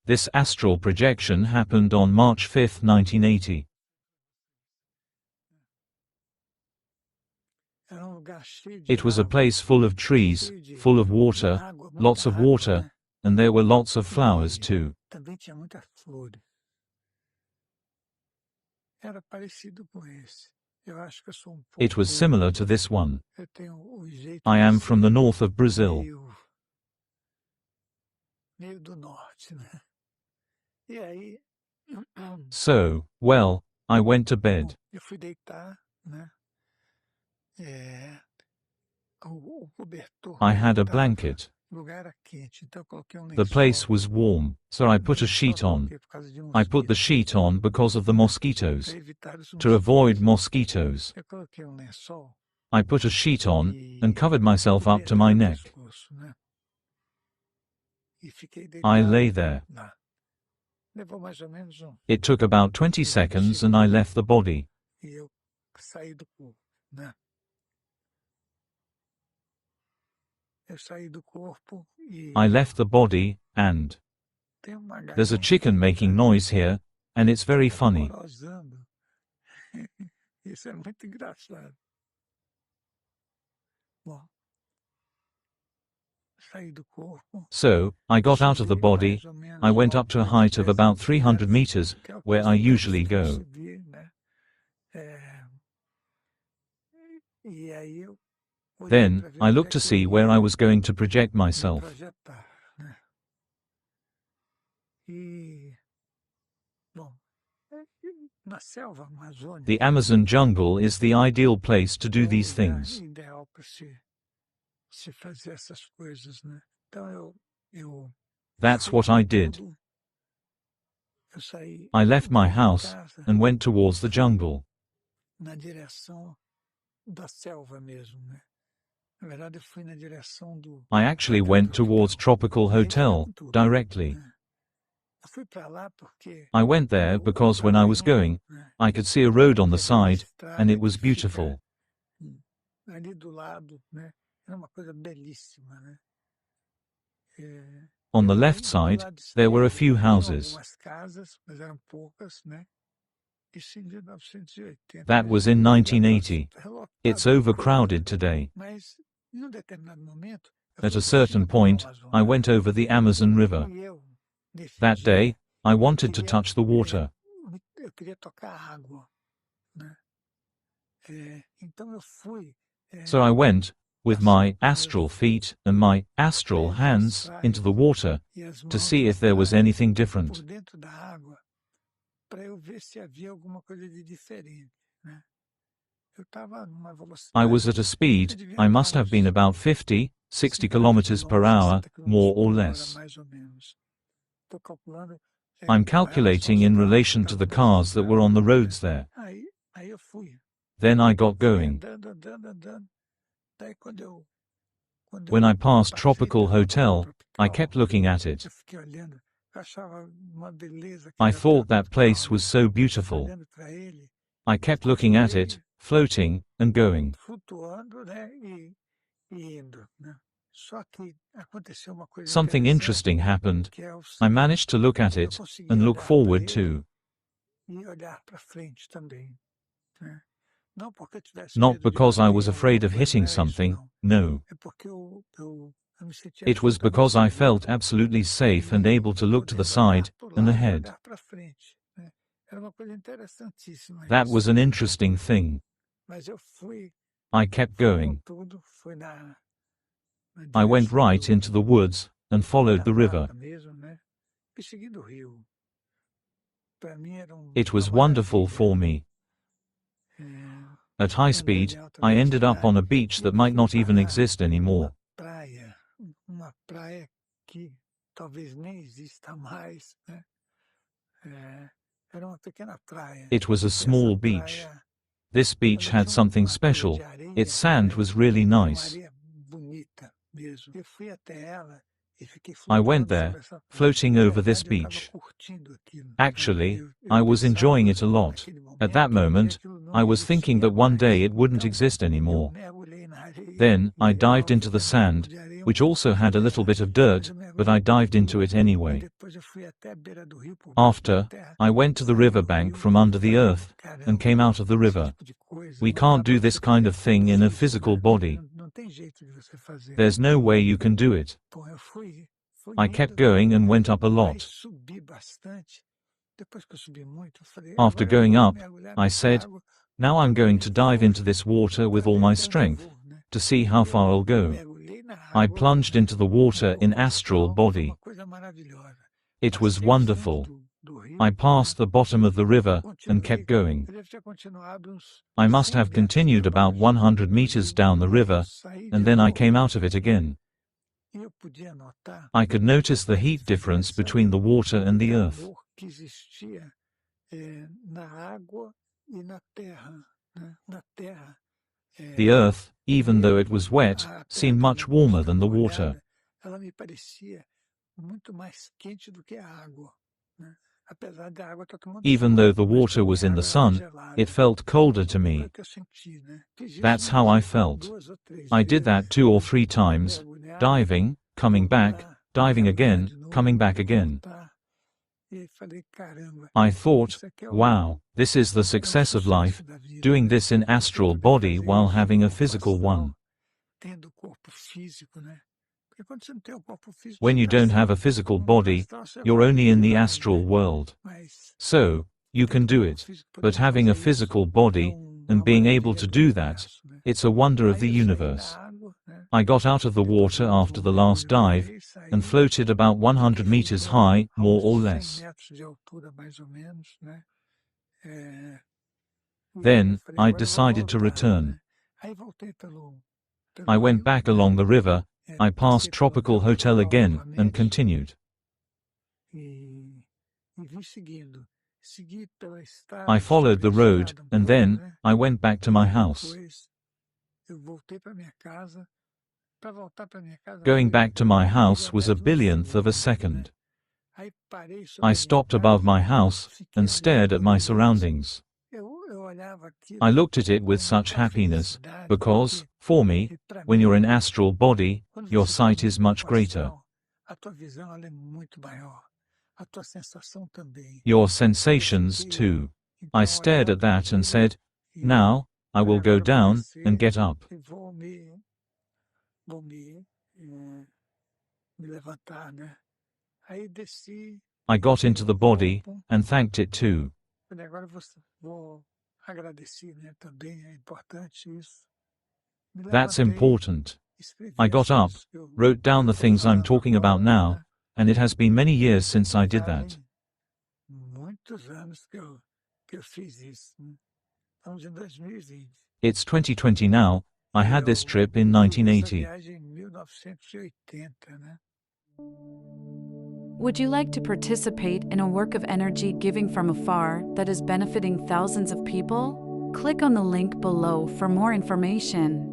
This astral projection happened on March 5, 1980. It was a place full of trees, full of water, lots of water, and there were lots of flowers too. It was similar to this one. I am from the north of Brazil. So, well, I went to bed. I had a blanket. The place was warm, so I put a sheet on. I put the sheet on because of the mosquitoes. To avoid mosquitoes, I put a sheet on and covered myself up to my neck. I lay there. It took about 20 seconds and I left the body. I left the body, and there's a chicken making noise here, and it's very funny. So, I got out of the body, I went up to a height of about 300 meters, where I usually go. Then, I looked to see where I was going to project myself. The Amazon jungle is the ideal place to do these things. That's what I did. I left my house and went towards the jungle. I actually went towards Tropical Hotel, directly. I went there because when I was going, I could see a road on the side, and it was beautiful. On the left side, there were a few houses. That was in 1980. It's overcrowded today. At a certain point, I went over the Amazon River. That day, I wanted to touch the water. So I went, with my astral feet and my astral hands, into the water, to see if there was anything different. I was at a speed, I must have been about 50, 60 kilometers per hour, more or less. I'm calculating in relation to the cars that were on the roads there. Then I got going. When I passed Tropical Hotel, I kept looking at it. I thought that place was so beautiful. I kept looking at it, floating, and going. Something interesting happened. I managed to look at it, and look forward too. Not because I was afraid of hitting something, no. It was because I felt absolutely safe and able to look to the side, and ahead. That was an interesting thing. I kept going. I went right into the woods, and followed the river. It was wonderful for me. At high speed, I ended up on a beach that might not even exist anymore. It was a small beach. This beach had something special. Its sand was really nice. I went there, floating over this beach. Actually, I was enjoying it a lot. At that moment, I was thinking that one day it wouldn't exist anymore. Then, I dived into the sand, which also had a little bit of dirt, but I dived into it anyway. After, I went to the riverbank from under the earth, and came out of the river. We can't do this kind of thing in a physical body. There's no way you can do it. I kept going and went up a lot. After going up, I said, now I'm going to dive into this water with all my strength, to see how far I'll go. I plunged into the water in astral body. It was wonderful. I passed the bottom of the river, and kept going. I must have continued about 100 meters down the river, and then I came out of it again. I could notice the heat difference between the water and the earth. The earth, even though it was wet, seemed much warmer than the water. Even though the water was in the sun, it felt colder to me. That's how I felt. I did that 2 or 3 times, diving, coming back, diving again, coming back again. I thought, wow, this is the success of life, doing this in astral body while having a physical one. When you don't have a physical body, you're only in the astral world. So, you can do it. But having a physical body, and being able to do that, it's a wonder of the universe. I got out of the water after the last dive, and floated about 100 meters high, more or less. Then, I decided to return. I went back along the river, I passed Tropical Hotel again, and continued. I followed the road, and then, I went back to my house. Going back to my house was a billionth of a second. I stopped above my house, and stared at my surroundings. I looked at it with such happiness, because, for me, when you're in astral body, your sight is much greater. Your sensations too. I stared at that and said, now, I will go down, and get up. I got into the body, and thanked it too. That's important. I got up, wrote down the things I'm talking about now, and it has been many years since I did that. It's 2020 now. I had this trip in 1980. Would you like to participate in a work of energy giving from afar that is benefiting thousands of people? Click on the link below for more information.